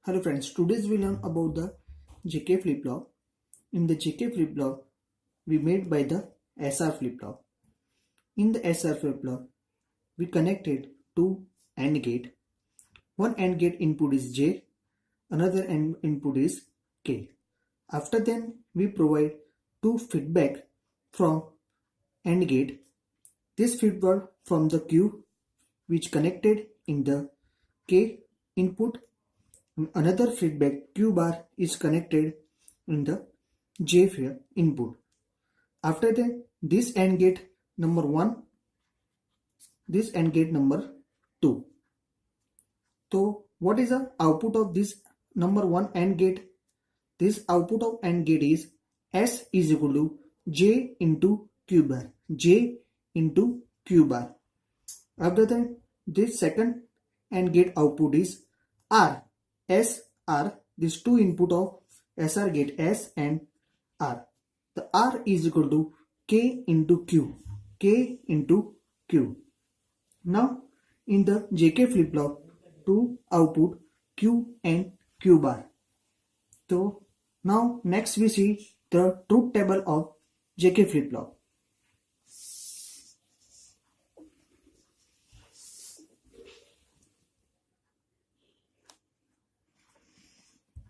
Hello friends, today we learn about the JK flip-flop. In the JK flip-flop, we made by the SR flip-flop. In the SR flip-flop, we connected two AND gate. One AND gate input is J, another AND input is K. After then, we provide two feedback from AND gate. This feedback from the Q, which connected in the K input. Another feedback Q bar is connected in the J input. After that, this AND gate number 1, this AND gate number 2. So what is the output of this number 1 AND gate? This output of AND gate is S is equal to J into Q bar. J into Q bar. After that, this second AND gate output is R. S, R, these two input of SR gate S and R. The R is equal to K into Q. K into Q. Now in the JK flip-flop, two output Q and Q bar. So now next we see the truth table of JK flip-flop.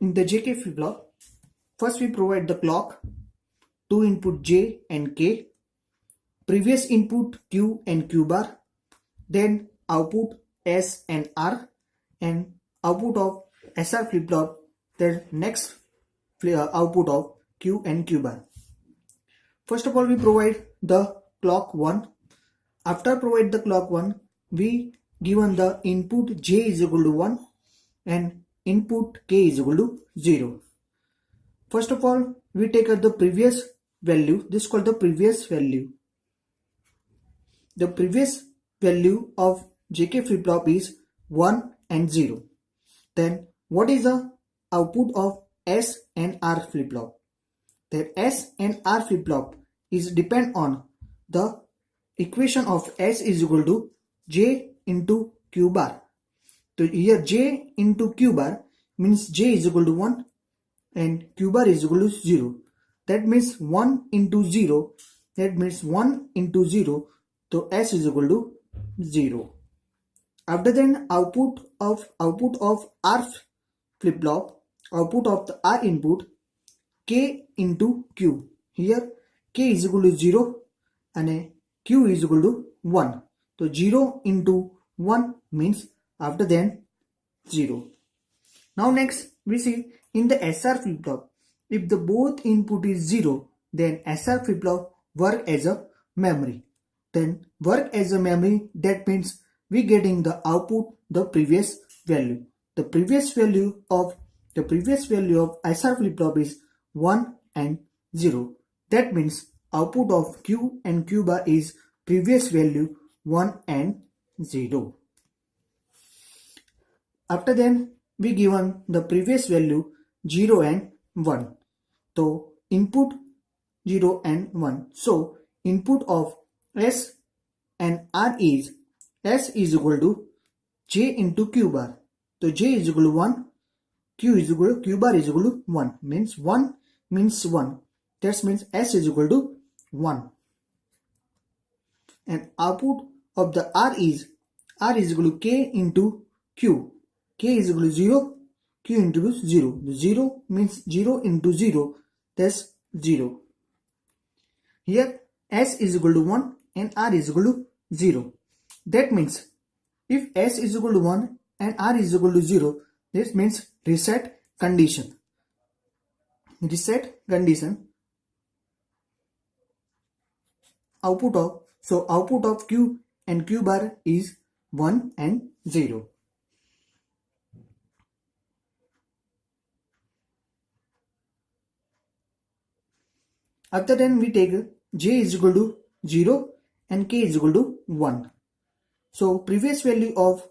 In the JK flip-flop, first we provide the clock, two input J and K, previous input Q and Q bar, then output S and R, and output of SR flip-flop, then next output of Q and Q bar. First of all, we provide the clock 1. After provide the clock 1, we given the input J is equal to 1 and input K is equal to 0. First of all, we take out the previous value. This is called the previous value. The previous value of JK flip-flop is 1 and 0. Then what is the output of S and R flip-flop? The S and R flip-flop is depend on the equation of S is equal to J into Q bar. So here J into Q bar means J is equal to 1 and Q bar is equal to 0. That means 1 into 0. That means 1 into 0. So S is equal to 0. After then output of R flip-flop, output of the R input K into Q. Here K is equal to 0 and Q is equal to 1. So 0 into 1 means after then 0. Now next we see in the SR flip-flop, if the both input is 0, then SR flip-flop work as a memory. Then work as a memory, that means we getting the output the previous value. The previous value of SR flip-flop is 1 and 0. That means output of Q and Q bar is previous value 1 and 0. After then we given the previous value 0 and 1. So input 0 and 1. So input of S and R is S is equal to J into Q bar. So J is equal to 1, Q bar is equal to 1. Means 1 means 1. That means S is equal to 1. And output of the R is equal to K into Q. K is equal to 0, Q into 0. 0 means 0 into 0, that's 0. Here S is equal to 1 and R is equal to 0. That means if S is equal to 1 and R is equal to 0, this means reset condition. Reset condition. Output of Q and Q bar is 1 and 0. After then we take J is equal to 0 and K is equal to 1. So previous value of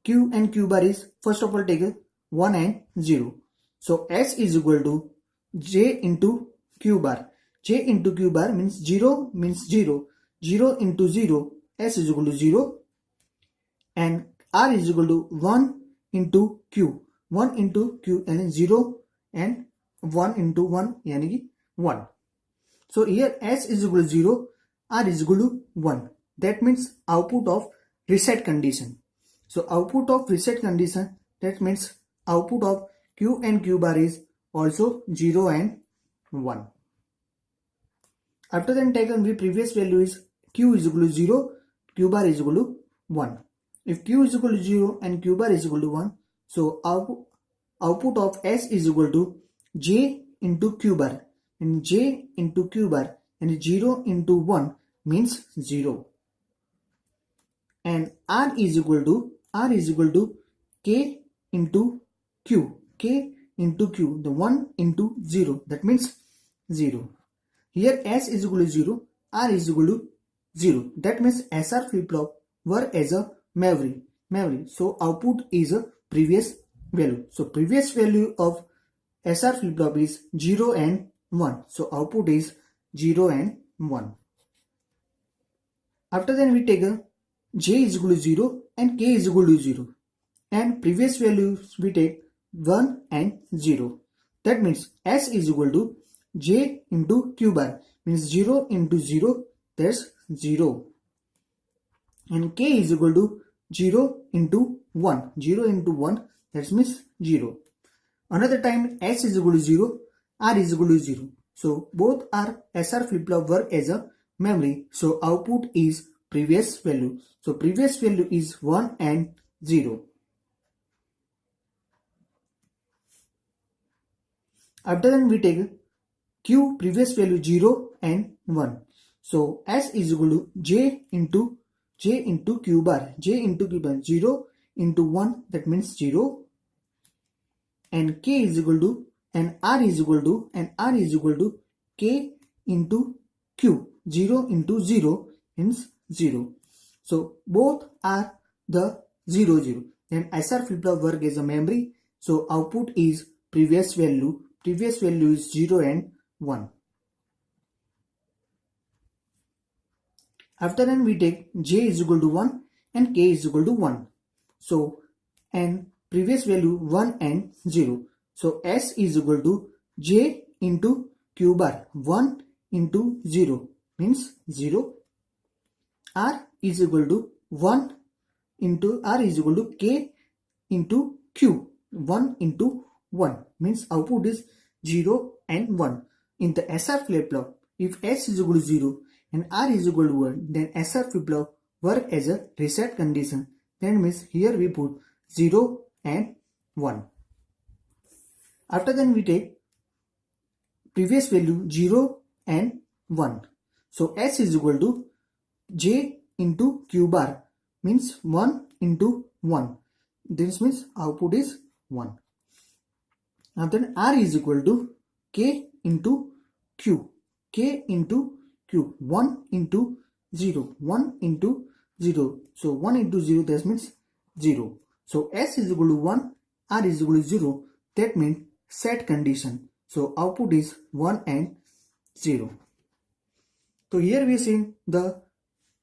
Q and Q bar is, first of all take 1 and 0. So S is equal to J into Q bar. J into Q bar means 0 means 0. 0 into 0, S is equal to 0. And R is equal to 1 into Q. 1 into Q यानी 0 and 1 into 1 यानी कि 1. So here S is equal to 0, R is equal to 1. That means output of reset condition. So output of reset condition, that means output of Q and Q bar is also 0 and 1. After then taken, the previous value is Q is equal to 0, Q bar is equal to 1. If Q is equal to 0 and Q bar is equal to 1, so output of S is equal to J into Q bar, and J into Q bar and 0 into 1 means 0. And R is equal to K into Q, K into Q, the 1 into 0, that means 0. Here S is equal to 0, R is equal to 0. That means SR flip-flop work as a memory. So output is a previous value. So previous value of SR flip-flop is 0 and 1. So output is 0 and 1. After then we take a J is equal to 0 and K is equal to 0. And previous values we take 1 and 0. That means S is equal to J into Q bar, means 0 into 0, that's 0. And K is equal to 0 into 1. 0 into 1, that means 0. Another time S is equal to 0, R is equal to 0. So both are SR flip-flop work as a memory. So output is previous value. So previous value is 1 and 0. After then we take Q previous value 0 and 1. So S is equal to J into Q bar. J into Q bar, 0 into 1, that means 0. And K is equal to, and R is equal to K into Q. 0 into 0 means 0. So both are the 0 0. Then SR flip-flop work as a memory. So output is previous value. Previous value is 0 and 1. After then we take J is equal to 1 and K is equal to 1. So and previous value 1 and 0. So S is equal to J into Q bar, 1 into 0 means 0. R is equal to 1 into R is equal to K into Q, 1 into 1 means output is 0 and 1. In the SR flip-flop, if S is equal to 0 and R is equal to 1, then SR flip-flop work as a reset condition. That means here we put 0 and 1. After then we take previous value 0 and 1. So S is equal to J into Q bar, means 1 into 1. This means output is 1. Now then R is equal to K into Q. K into Q. 1 into 0. 1 into 0. So 1 into 0, that means 0. So S is equal to 1, R is equal to 0. That means set condition. So output is 1 and 0. So here we see the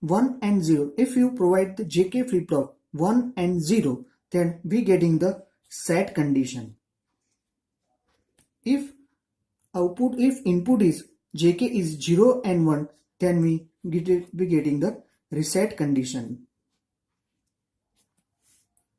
1 and 0. If you provide the JK flip-flop 1 and 0, then we getting the set condition. If input is JK is 0 and 1, then we getting the reset condition.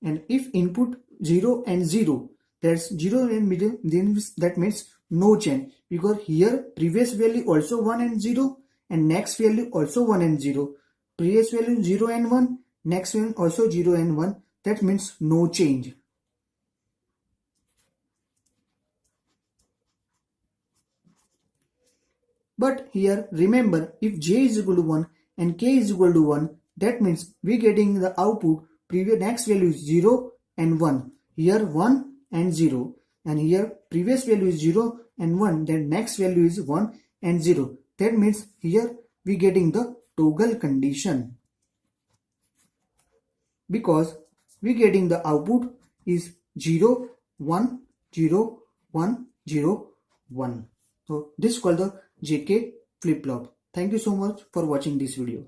And if input 0 and 0, that's 0 and middle, then that means no change, because here previous value also 1 and 0 and next value also 1 and 0. Previous value 0 and 1, next value also 0 and 1, that means no change. But here remember, if J is equal to 1 and K is equal to 1, that means we getting the output previous next value is 0 and 1. Here 1 and 0, and here previous value is 0 and 1, then next value is 1 and 0. That means here we getting the toggle condition, because we getting the output is 0 1 0 1 0 1. So this is called the JK flip-flop. Thank you so much for watching this video.